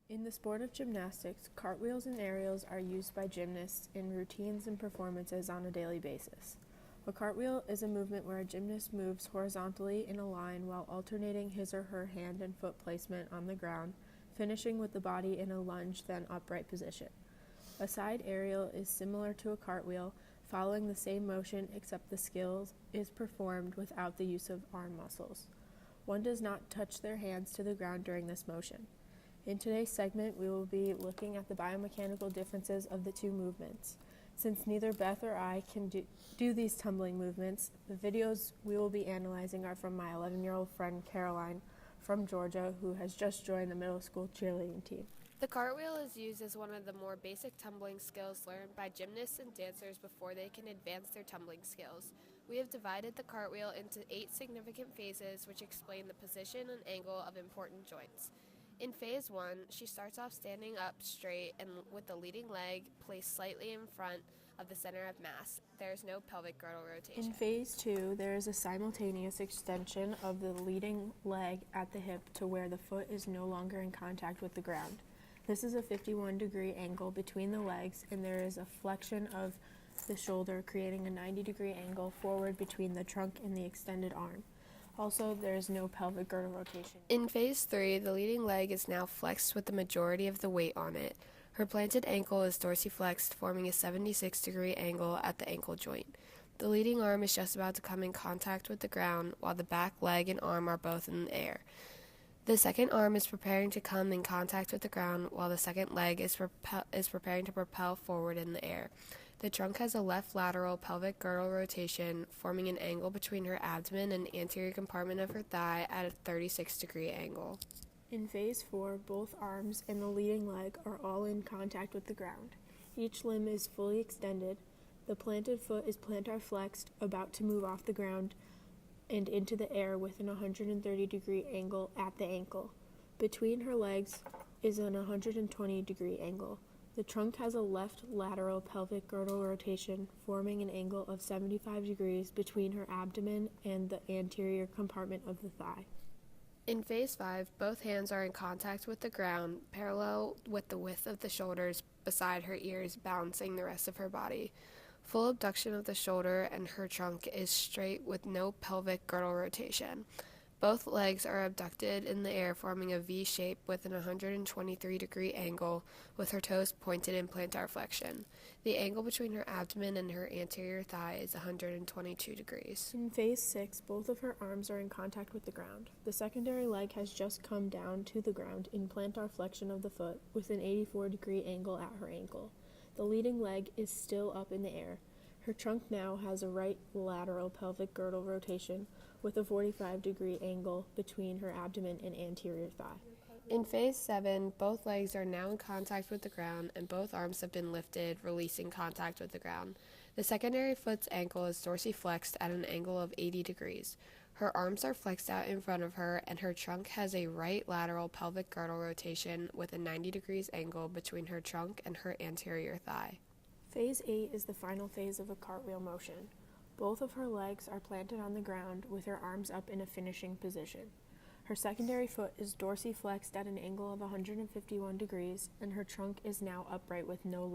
In the sport of gymnastics, cartwheels and aerials are used by gymnasts in routines and performances on a daily basis. A cartwheel is a movement where a gymnast moves horizontally in a line while alternating his or her hand and foot placement on the ground, finishing with the body in a lunge then upright position. A side aerial is similar to a cartwheel, following the same motion except the skill is performed without the use of arm muscles. One does not touch their hands to the ground during this motion. In today's segment, we will be looking at the biomechanical differences of the two movements. Since neither Beth or I can do these tumbling movements, the videos we will be analyzing are from my 11-year-old friend Caroline from Georgia, who has just joined the middle school cheerleading team. The cartwheel is used as one of the more basic tumbling skills learned by gymnasts and dancers before they can advance their tumbling skills. We have divided the cartwheel into 8 significant phases which explain the position and angle of important joints. In phase 1, she starts off standing up straight and with the leading leg placed slightly in front of the center of mass. There is no pelvic girdle rotation. In phase 2, there is a simultaneous extension of the leading leg at the hip to where the foot is no longer in contact with the ground. This is a 51-degree angle between the legs, and there is a flexion of the shoulder, creating a 90-degree angle forward between the trunk and the extended arm. Also, there is no pelvic girdle rotation. In phase 3, the leading leg is now flexed with the majority of the weight on it. Her planted ankle is dorsiflexed, forming a 76-degree angle at the ankle joint. The leading arm is just about to come in contact with the ground, while the back leg and arm are both in the air. The second arm is preparing to come in contact with the ground, while the second leg is preparing to propel forward in the air. The trunk has a left lateral pelvic girdle rotation, forming an angle between her abdomen and anterior compartment of her thigh at a 36-degree angle. In phase 4, both arms and the leading leg are all in contact with the ground. Each limb is fully extended. The planted foot is plantar flexed, about to move off the ground and into the air with an 130-degree angle at the ankle. Between her legs is an 120-degree angle. The trunk has a left lateral pelvic girdle rotation, forming an angle of 75 degrees between her abdomen and the anterior compartment of the thigh. In phase 5, both hands are in contact with the ground, parallel with the width of the shoulders beside her ears, balancing the rest of her body. Full abduction of the shoulder and her trunk is straight with no pelvic girdle rotation. Both legs are abducted in the air, forming a V shape with an 123-degree angle, with her toes pointed in plantar flexion. The angle between her abdomen and her anterior thigh is 122 degrees. In phase 6, both of her arms are in contact with the ground. The secondary leg has just come down to the ground in plantar flexion of the foot, with an 84-degree angle at her ankle. The leading leg is still up in the air. Her trunk now has a right lateral pelvic girdle rotation with a 45-degree angle between her abdomen and anterior thigh. In phase 7, both legs are now in contact with the ground and both arms have been lifted, releasing contact with the ground. The secondary foot's ankle is dorsiflexed at an angle of 80 degrees. Her arms are flexed out in front of her, and her trunk has a right lateral pelvic girdle rotation with a 90 degrees angle between her trunk and her anterior thigh. Phase 8 is the final phase of a cartwheel motion. Both of her legs are planted on the ground with her arms up in a finishing position. Her secondary foot is dorsiflexed at an angle of 151 degrees, and her trunk is now upright with no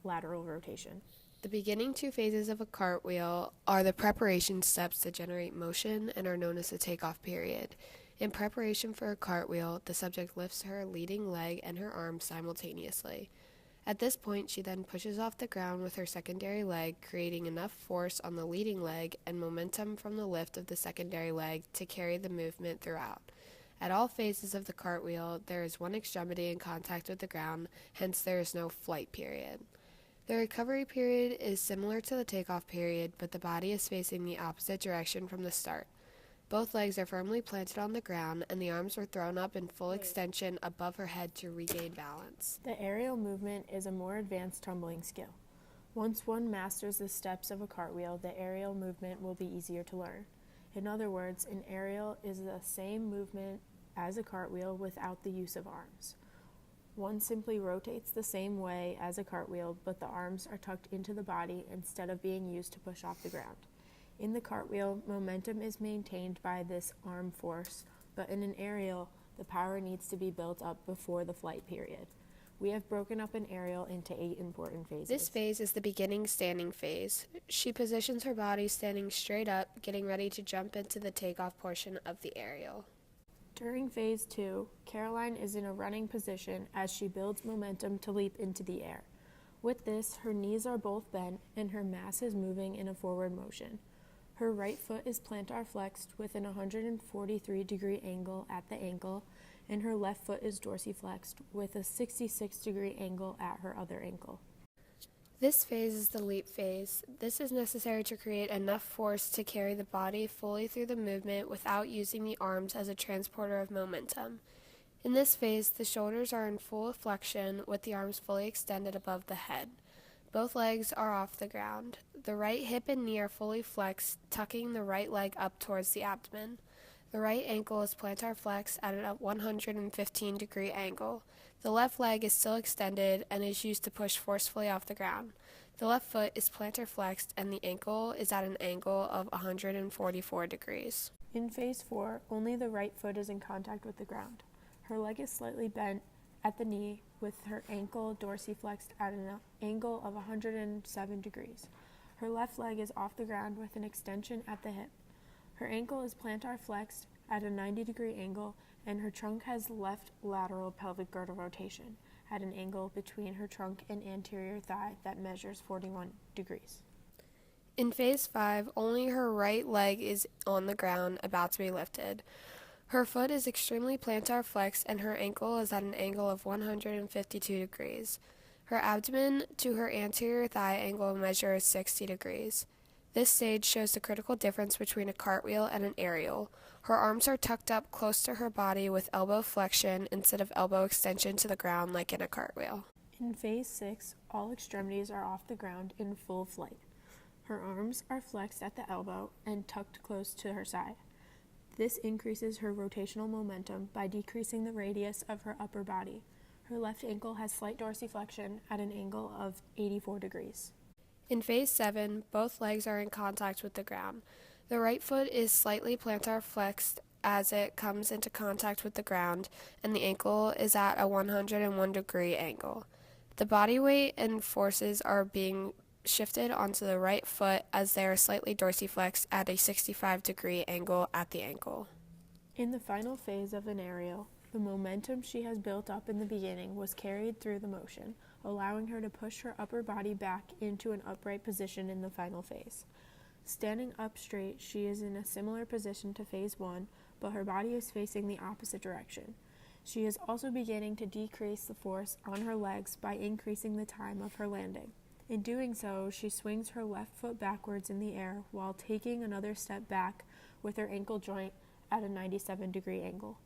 lateral rotation. The beginning 2 phases of a cartwheel are the preparation steps to generate motion and are known as the takeoff period. In preparation for a cartwheel, the subject lifts her leading leg and her arm simultaneously. At this point, she then pushes off the ground with her secondary leg, creating enough force on the leading leg and momentum from the lift of the secondary leg to carry the movement throughout. At all phases of the cartwheel, there is one extremity in contact with the ground, hence there is no flight period. The recovery period is similar to the takeoff period, but the body is facing the opposite direction from the start. Both legs are firmly planted on the ground, and the arms are thrown up in full extension above her head to regain balance. The aerial movement is a more advanced tumbling skill. Once one masters the steps of a cartwheel, the aerial movement will be easier to learn. In other words, an aerial is the same movement as a cartwheel without the use of arms. One simply rotates the same way as a cartwheel, but the arms are tucked into the body instead of being used to push off the ground. In the cartwheel, momentum is maintained by this arm force, but in an aerial, The power needs to be built up before the flight period. We have broken up an aerial into 8 important phases. This phase is the beginning standing phase. She positions her body standing straight up, getting ready to jump into the takeoff portion of the aerial. During phase 2, Caroline is in a running position as she builds momentum to leap into the air. With this, her knees are both bent and her mass is moving in a forward motion. Her right foot is plantar flexed with an 143-degree angle at the ankle, and her left foot is dorsiflexed with a 66-degree angle at her other ankle. This phase is the leap phase. This is necessary to create enough force to carry the body fully through the movement without using the arms as a transporter of momentum. In this phase, the shoulders are in full flexion with the arms fully extended above the head. Both legs are off the ground. The right hip and knee are fully flexed, tucking the right leg up towards the abdomen. The right ankle is plantar flexed at a 115-degree angle. The left leg is still extended and is used to push forcefully off the ground. The left foot is plantar flexed and the ankle is at an angle of 144 degrees. In phase 4, only the right foot is in contact with the ground. Her leg is slightly bent at the knee with her ankle dorsiflexed at an angle of 107 degrees. Her left leg is off the ground with an extension at the hip. Her ankle is plantar flexed at a 90-degree angle, and her trunk has left lateral pelvic girdle rotation at an angle between her trunk and anterior thigh that measures 41 degrees. In phase 5, only her right leg is on the ground, about to be lifted. Her foot is extremely plantar flexed, and her ankle is at an angle of 152 degrees. Her abdomen to her anterior thigh angle measures 60 degrees. This stage shows the critical difference between a cartwheel and an aerial. Her arms are tucked up close to her body with elbow flexion instead of elbow extension to the ground like in a cartwheel. In phase 6, all extremities are off the ground in full flight. Her arms are flexed at the elbow and tucked close to her side. This increases her rotational momentum by decreasing the radius of her upper body. Her left ankle has slight dorsiflexion at an angle of 84 degrees. In phase 7, both legs are in contact with the ground. The right foot is slightly plantar flexed as it comes into contact with the ground, and the ankle is at a 101-degree angle. The body weight and forces are being shifted onto the right foot as they are slightly dorsiflexed at a 65-degree angle at the ankle. In the final phase of an aerial, the momentum she has built up in the beginning was carried through the motion, allowing her to push her upper body back into an upright position in the final phase. Standing up straight, she is in a similar position to phase 1, but her body is facing the opposite direction. She is also beginning to decrease the force on her legs by increasing the time of her landing. In doing so, she swings her left foot backwards in the air while taking another step back with her ankle joint at a 97-degree angle.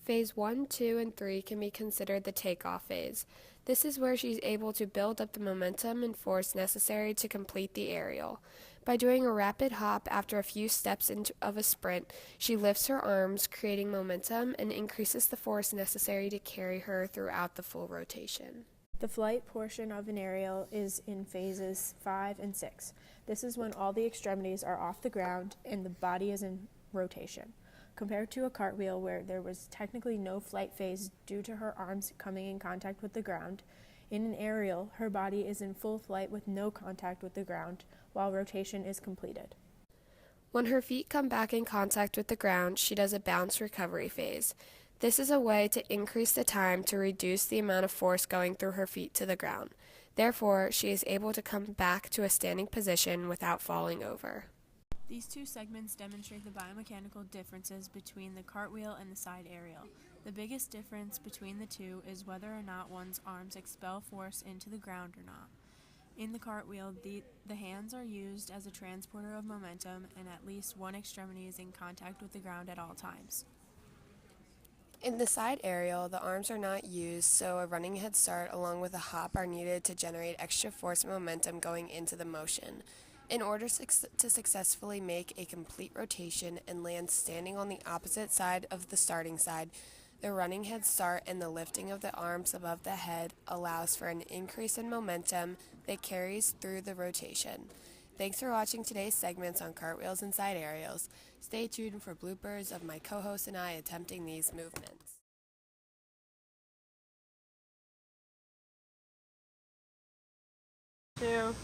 Phase 1, 2, and 3 can be considered the takeoff phase. This is where she's able to build up the momentum and force necessary to complete the aerial. By doing a rapid hop after a few steps of a sprint, she lifts her arms, creating momentum, and increases the force necessary to carry her throughout the full rotation. The flight portion of an aerial is in phases 5 and 6. This is when all the extremities are off the ground and the body is in rotation. Compared to a cartwheel where there was technically no flight phase due to her arms coming in contact with the ground, in an aerial, her body is in full flight with no contact with the ground while rotation is completed. When her feet come back in contact with the ground, she does a bounce recovery phase. This is a way to increase the time to reduce the amount of force going through her feet to the ground. Therefore, she is able to come back to a standing position without falling over. These two segments demonstrate the biomechanical differences between the cartwheel and the side aerial. The biggest difference between the two is whether or not one's arms expel force into the ground or not. In the cartwheel, the hands are used as a transporter of momentum, and at least one extremity is in contact with the ground at all times. In the side aerial, the arms are not used, so a running head start along with a hop are needed to generate extra force and momentum going into the motion. In order to successfully make a complete rotation and land standing on the opposite side of the starting side, the running head start and the lifting of the arms above the head allows for an increase in momentum that carries through the rotation. Thanks for watching today's segments on cartwheels and side aerials. Stay tuned for bloopers of my co-host and I attempting these movements. too.